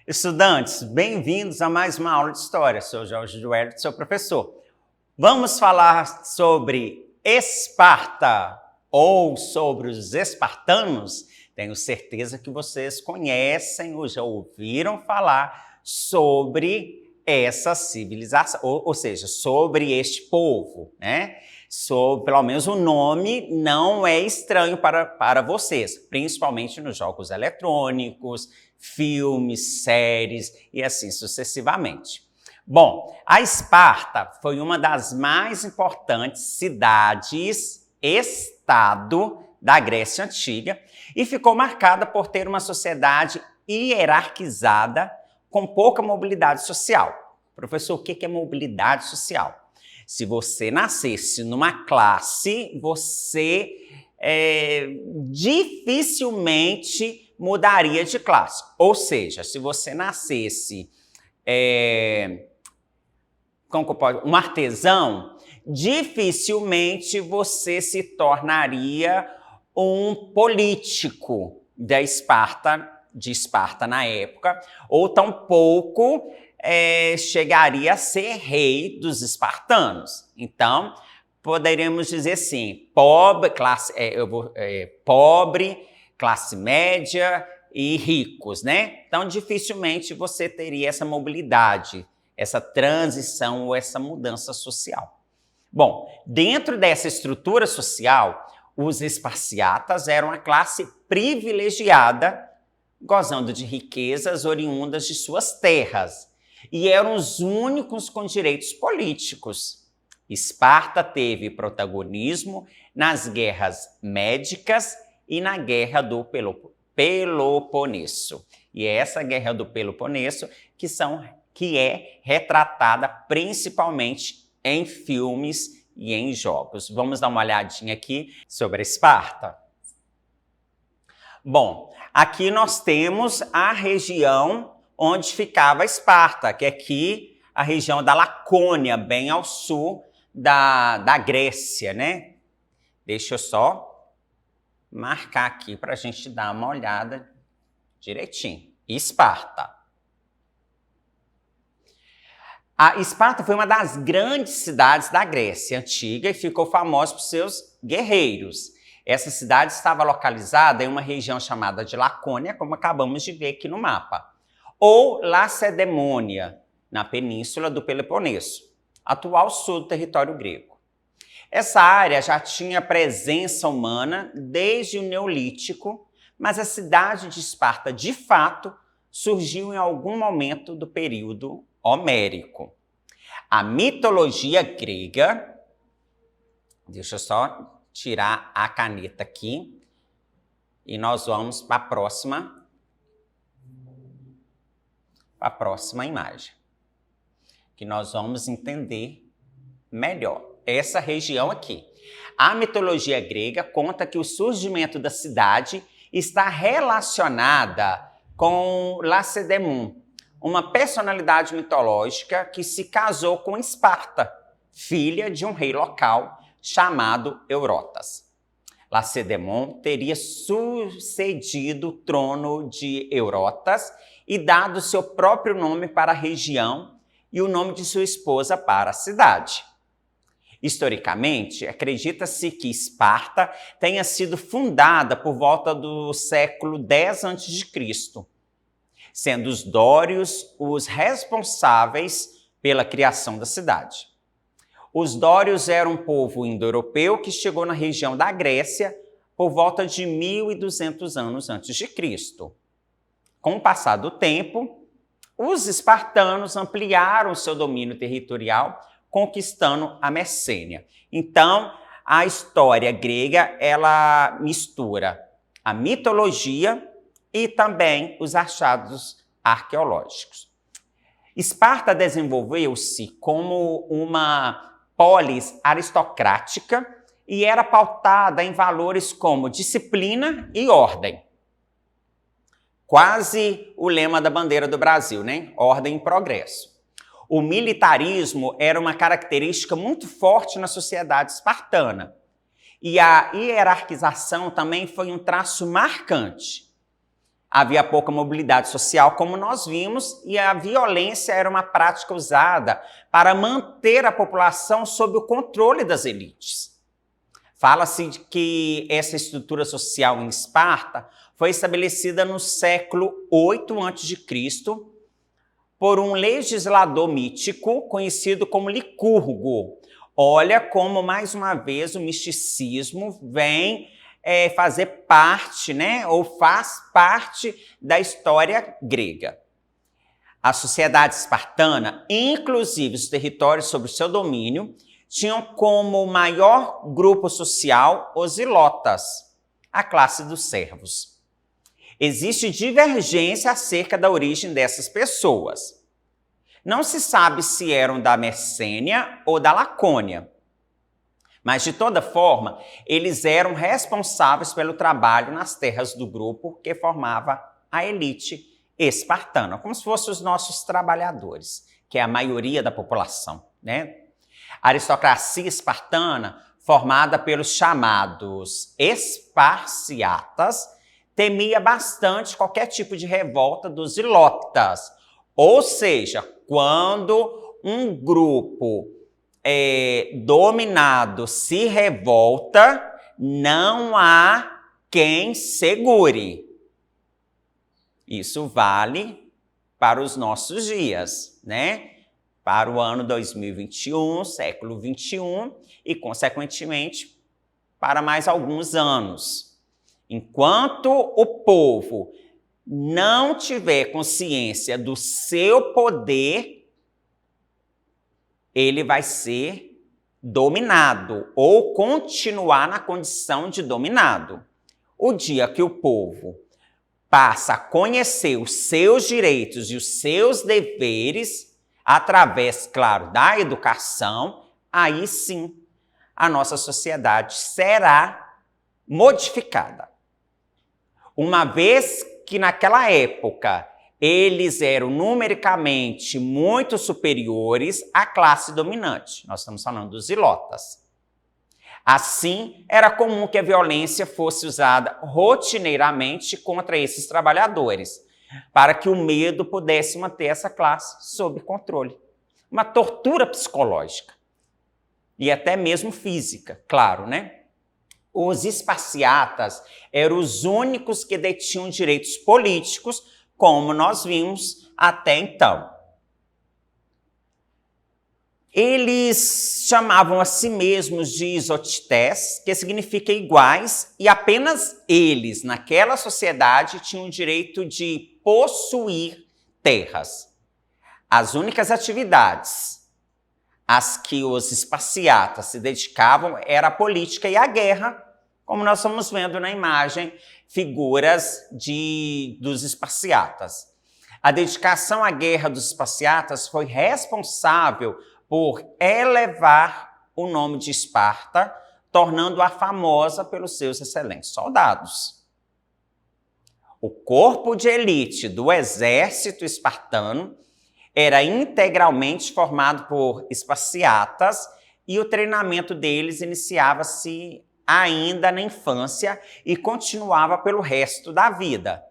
Estudantes, bem-vindos a mais uma aula de História. Sou Jorge Duerto, seu professor. Vamos falar sobre Esparta ou sobre os espartanos. Tenho certeza que vocês conhecem ou já ouviram falar sobre essa civilização, ou seja, sobre este povo, né? Pelo menos o nome não é estranho para vocês, principalmente nos jogos eletrônicos, filmes, séries e assim sucessivamente. Bom, a Esparta foi uma das mais importantes cidades-estado da Grécia Antiga e ficou marcada por ter uma sociedade hierarquizada com pouca mobilidade social. Professor, o que é mobilidade social? Se você nascesse numa classe, você dificilmente mudaria de classe. Ou seja, se você nascesse um artesão, dificilmente você se tornaria um político de Esparta na época, ou tampouco chegaria a ser rei dos espartanos. Então, poderíamos dizer assim, pobre, classe média e ricos, né? Então, dificilmente você teria essa mobilidade, essa transição ou essa mudança social. Bom, dentro dessa estrutura social, os esparciatas eram a classe privilegiada, gozando de riquezas oriundas de suas terras, e eram os únicos com direitos políticos. Esparta teve protagonismo nas guerras médicas e na Guerra do Peloponeso. E é essa Guerra do Peloponeso que é retratada principalmente em filmes e em jogos. Vamos dar uma olhadinha aqui sobre a Esparta. Bom, aqui nós temos a região onde ficava a Esparta, que é aqui a região da Lacônia, bem ao sul da Grécia, né? Deixa eu só marcar aqui para a gente dar uma olhada direitinho. Esparta. A Esparta foi uma das grandes cidades da Grécia Antiga e ficou famosa por seus guerreiros. Essa cidade estava localizada em uma região chamada de Lacônia, como acabamos de ver aqui no mapa, ou Lacedemônia, na península do Peloponeso, atual sul do território grego. Essa área já tinha presença humana desde o Neolítico, mas a cidade de Esparta, de fato, surgiu em algum momento do período homérico. A mitologia grega, deixa eu só tirar a caneta aqui, e nós vamos para a próxima imagem, que nós vamos entender melhor essa região aqui. A mitologia grega conta que o surgimento da cidade está relacionada com Lacedemon, uma personalidade mitológica que se casou com Esparta, filha de um rei local chamado Eurotas. Lacedemon teria sucedido o trono de Eurotas e dado seu próprio nome para a região e o nome de sua esposa para a cidade. Historicamente, acredita-se que Esparta tenha sido fundada por volta do século X a.C., sendo os dórios os responsáveis pela criação da cidade. Os dórios eram um povo indo-europeu que chegou na região da Grécia por volta de 1200 anos antes de Cristo. Com o passar do tempo, os espartanos ampliaram seu domínio territorial, conquistando a Messênia. Então, a história grega, ela mistura a mitologia e também os achados arqueológicos. Esparta desenvolveu-se como uma polis aristocrática e era pautada em valores como disciplina e ordem. Quase o lema da bandeira do Brasil, né? Ordem e progresso. O militarismo era uma característica muito forte na sociedade espartana. E a hierarquização também foi um traço marcante. Havia pouca mobilidade social, como nós vimos, e a violência era uma prática usada para manter a população sob o controle das elites. Fala-se de que essa estrutura social em Esparta foi estabelecida no século 8 a.C. por um legislador mítico conhecido como Licurgo. Olha como, mais uma vez, o misticismo vem fazer parte, né, ou faz parte da história grega. A sociedade espartana, inclusive os territórios sob o seu domínio, tinham como maior grupo social os ilotas, a classe dos servos. Existe divergência acerca da origem dessas pessoas. Não se sabe se eram da Messênia ou da Lacônia. Mas, de toda forma, eles eram responsáveis pelo trabalho nas terras do grupo que formava a elite espartana, como se fossem os nossos trabalhadores, que é a maioria da população, né? A aristocracia espartana, formada pelos chamados esparciatas, temia bastante qualquer tipo de revolta dos ilotas. Ou seja, quando um grupo dominado se revolta, não há quem segure. Isso vale para os nossos dias, né? Para o ano 2021, século 21 e, consequentemente, para mais alguns anos. Enquanto o povo não tiver consciência do seu poder, ele vai ser dominado ou continuar na condição de dominado. O dia que o povo passa a conhecer os seus direitos e os seus deveres, através, claro, da educação, aí sim a nossa sociedade será modificada. Uma vez que naquela época eles eram numericamente muito superiores à classe dominante. Nós estamos falando dos ilotas. Assim, era comum que a violência fosse usada rotineiramente contra esses trabalhadores, para que o medo pudesse manter essa classe sob controle. Uma tortura psicológica e até mesmo física, claro, né? Os esparciatas eram os únicos que detinham direitos políticos, como nós vimos até então. Eles chamavam a si mesmos de isotités, que significa iguais, e apenas eles, naquela sociedade, tinham o direito de possuir terras. As únicas atividades às que os esparciatas se dedicavam era a política e a guerra, como nós estamos vendo na imagem, figuras dos esparciatas. A dedicação à guerra dos esparciatas foi responsável por elevar o nome de Esparta, tornando-a famosa pelos seus excelentes soldados. O corpo de elite do exército espartano era integralmente formado por esparciatas e o treinamento deles iniciava-se ainda na infância e continuava pelo resto da vida.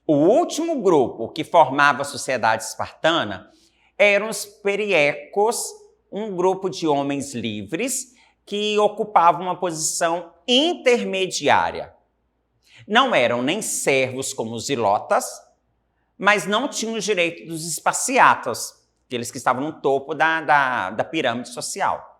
O último grupo que formava a sociedade espartana eram os periecos, um grupo de homens livres que ocupavam uma posição intermediária. Não eram nem servos como os ilotas, mas não tinham o direito dos esparciatas, aqueles que estavam no topo da pirâmide social.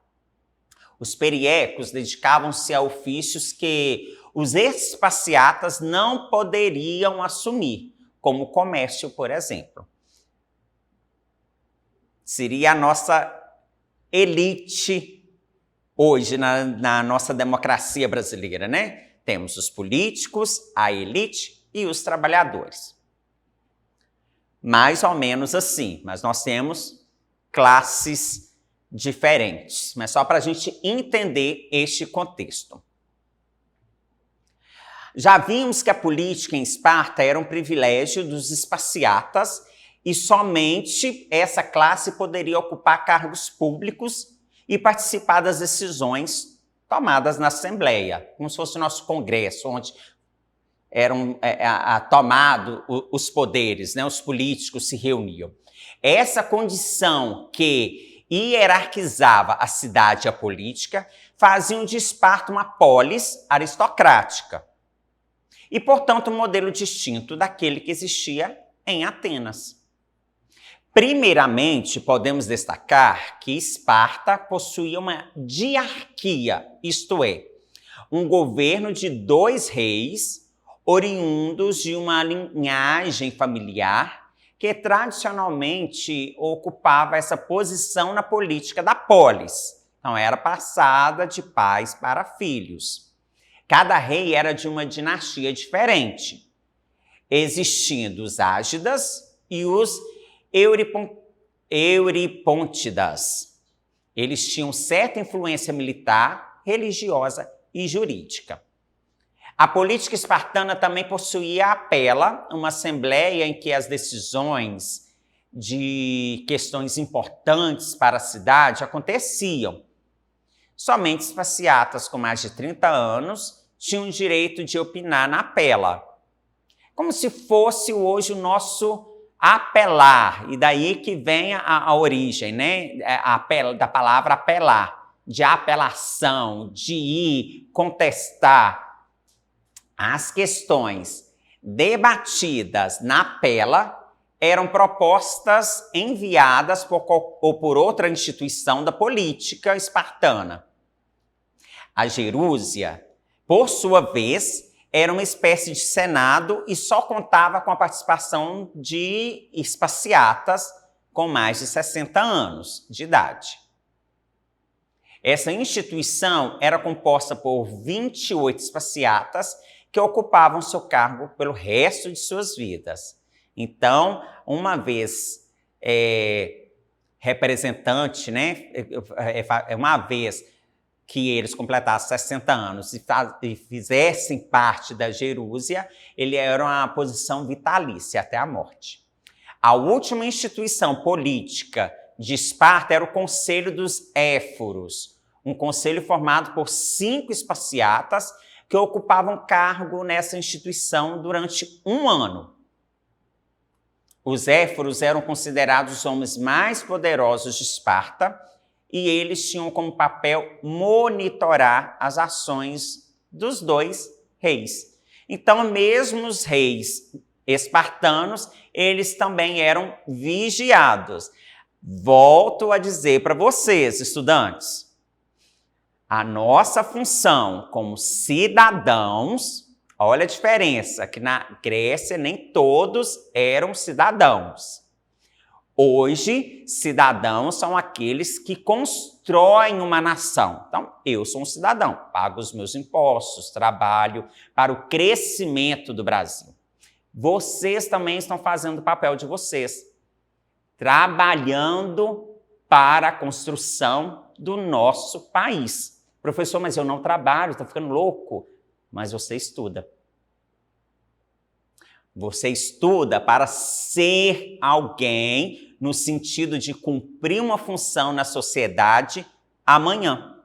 Os periecos dedicavam-se a ofícios que os esparciatas não poderiam assumir, como o comércio, por exemplo. Seria a nossa elite hoje na nossa democracia brasileira, né? Temos os políticos, a elite e os trabalhadores. Mais ou menos assim, mas nós temos classes diferentes, mas só para a gente entender este contexto. Já vimos que a política em Esparta era um privilégio dos esparciatas e somente essa classe poderia ocupar cargos públicos e participar das decisões tomadas na Assembleia, como se fosse o nosso Congresso, onde eram tomados os poderes, né? Os políticos se reuniam. Essa condição que hierarquizava a cidade e a política faziam de Esparta uma polis aristocrática e, portanto, um modelo distinto daquele que existia em Atenas. Primeiramente, podemos destacar que Esparta possuía uma diarquia, isto é, um governo de 2 reis, oriundos de uma linhagem familiar que tradicionalmente ocupava essa posição na política da polis. Então, era passada de pais para filhos. Cada rei era de uma dinastia diferente, existindo os Ágidas e os Euripôntidas. Eles tinham certa influência militar, religiosa e jurídica. A política espartana também possuía a Pela, uma assembleia em que as decisões de questões importantes para a cidade aconteciam. Somente esparciatas com mais de 30 anos tinham o direito de opinar na Pela, como se fosse hoje o nosso apelar, e daí que vem a origem, né? Da palavra apelar, de apelação, de ir contestar. As questões debatidas na Pela eram propostas enviadas por outra instituição da política espartana. A Gerúsia, por sua vez, era uma espécie de senado e só contava com a participação de esparciatas com mais de 60 anos de idade. Essa instituição era composta por 28 esparciatas que ocupavam seu cargo pelo resto de suas vidas. Então, uma vez representante, né, uma vez que eles completassem 60 anos e fizessem parte da Gerúsia, ele era uma posição vitalícia até a morte. A última instituição política de Esparta era o Conselho dos Éforos, um conselho formado por 5 esparciatas que ocupavam cargo nessa instituição durante 1 ano. Os Éforos eram considerados os homens mais poderosos de Esparta, e eles tinham como papel monitorar as ações dos 2 reis. Então, mesmo os reis espartanos, eles também eram vigiados. Volto a dizer para vocês, estudantes, a nossa função como cidadãos, olha a diferença, que na Grécia nem todos eram cidadãos. Hoje, cidadãos são aqueles que constroem uma nação. Então, eu sou um cidadão, pago os meus impostos, trabalho para o crescimento do Brasil. Vocês também estão fazendo o papel de vocês, trabalhando para a construção do nosso país. Professor, mas eu não trabalho, estou ficando louco. Mas você estuda. Você estuda para ser alguém no sentido de cumprir uma função na sociedade amanhã.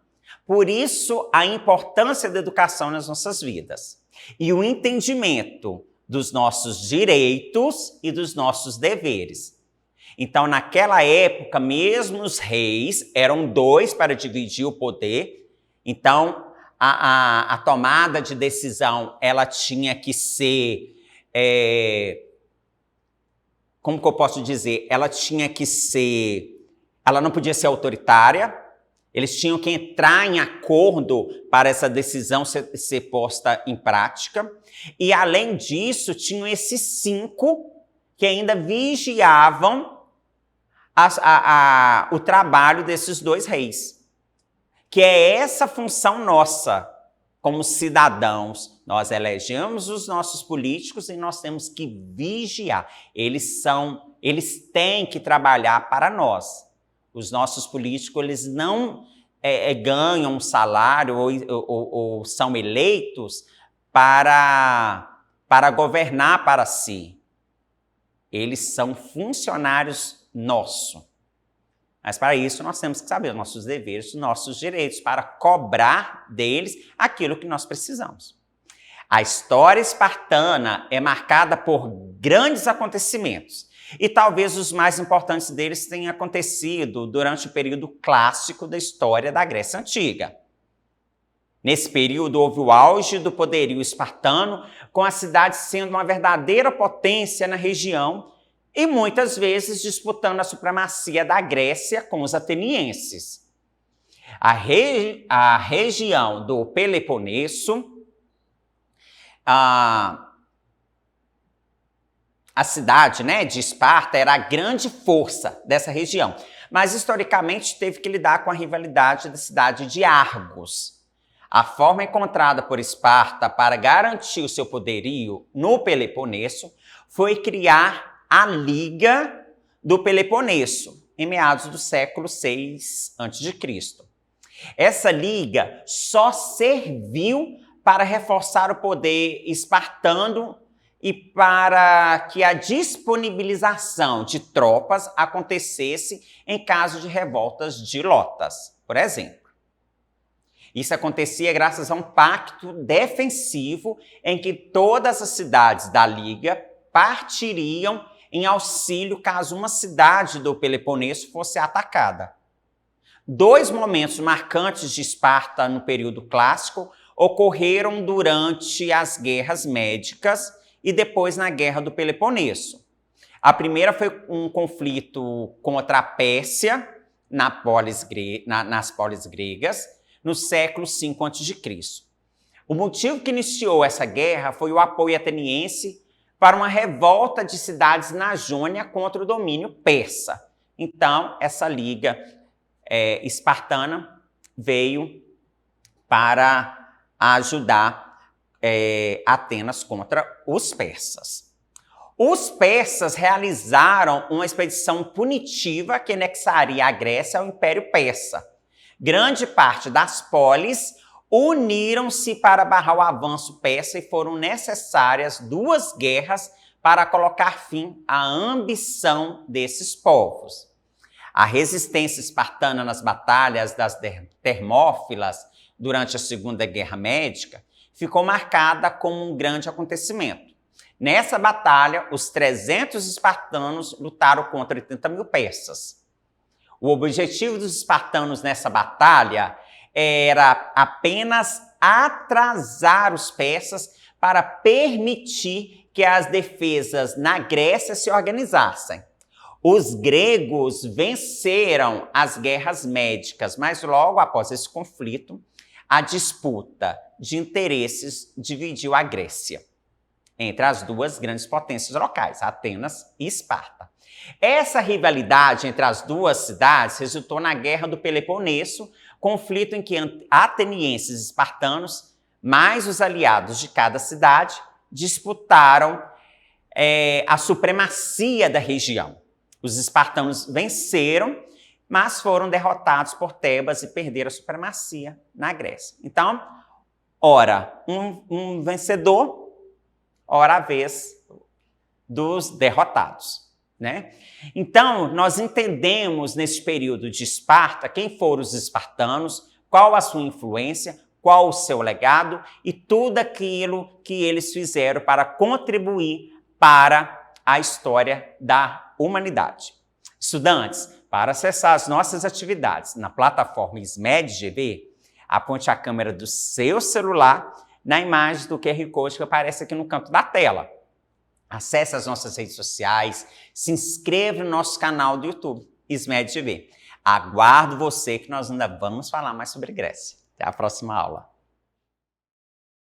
Por isso, a importância da educação nas nossas vidas e o entendimento dos nossos direitos e dos nossos deveres. Então, naquela época, mesmo os reis eram 2 para dividir o poder. Então, a tomada de decisão ela tinha que ser... como que eu posso dizer? Ela não podia ser autoritária, eles tinham que entrar em acordo para essa decisão ser posta em prática, e além disso, tinham esses 5 que ainda vigiavam o trabalho desses 2 reis, que é essa função nossa. Como cidadãos, nós elegemos os nossos políticos e nós temos que vigiar. Eles têm que trabalhar para nós. Os nossos políticos, eles não ganham um salário ou são eleitos para governar para si. Eles são funcionários nossos. Mas para isso nós temos que saber os nossos deveres, os nossos direitos, para cobrar deles aquilo que nós precisamos. A história espartana é marcada por grandes acontecimentos, e talvez os mais importantes deles tenham acontecido durante o período clássico da história da Grécia Antiga. Nesse período, houve o auge do poderio espartano, com a cidade sendo uma verdadeira potência na região e muitas vezes disputando a supremacia da Grécia com os atenienses. A região do Peloponeso, a cidade, de Esparta era a grande força dessa região, mas historicamente teve que lidar com a rivalidade da cidade de Argos. A forma encontrada por Esparta para garantir o seu poderio no Peloponeso foi criar a Liga do Peloponeso, em meados do século VI a.C. Essa liga só serviu para reforçar o poder espartano e para que a disponibilização de tropas acontecesse em caso de revoltas de lotas, por exemplo. Isso acontecia graças a um pacto defensivo em que todas as cidades da Liga partiriam em auxílio caso uma cidade do Peloponeso fosse atacada. 2 momentos marcantes de Esparta no período clássico ocorreram durante as guerras médicas e depois na Guerra do Peloponeso. A primeira foi um conflito contra a Pérsia, nas polis gregas, no século V a.C. O motivo que iniciou essa guerra foi o apoio ateniense para uma revolta de cidades na Jônia contra o domínio persa. Então, essa liga espartana veio para ajudar Atenas contra os persas. Os persas realizaram uma expedição punitiva que anexaria a Grécia ao Império Persa. Grande parte das polis uniram-se para barrar o avanço persa e foram necessárias 2 guerras para colocar fim à ambição desses povos. A resistência espartana nas batalhas das Termópilas durante a Segunda Guerra Médica ficou marcada como um grande acontecimento. Nessa batalha, os 300 espartanos lutaram contra 80 mil persas. O objetivo dos espartanos nessa batalha era apenas atrasar os persas para permitir que as defesas na Grécia se organizassem. Os gregos venceram as guerras médicas, mas logo após esse conflito, a disputa de interesses dividiu a Grécia entre as 2 grandes potências locais, Atenas e Esparta. Essa rivalidade entre as 2 cidades resultou na Guerra do Peloponeso, conflito em que atenienses e espartanos, mais os aliados de cada cidade, disputaram a supremacia da região. Os espartanos venceram, mas foram derrotados por Tebas e perderam a supremacia na Grécia. Então, ora um vencedor, ora a vez dos derrotados. Então, nós entendemos nesse período de Esparta quem foram os espartanos, qual a sua influência, qual o seu legado e tudo aquilo que eles fizeram para contribuir para a história da humanidade. Estudantes, para acessar as nossas atividades na plataforma SMED-GV, aponte a câmera do seu celular na imagem do QR Code que aparece aqui no canto da tela. Acesse as nossas redes sociais, se inscreva no nosso canal do YouTube, SMED-GV. Aguardo você que nós ainda vamos falar mais sobre Grécia. Até a próxima aula.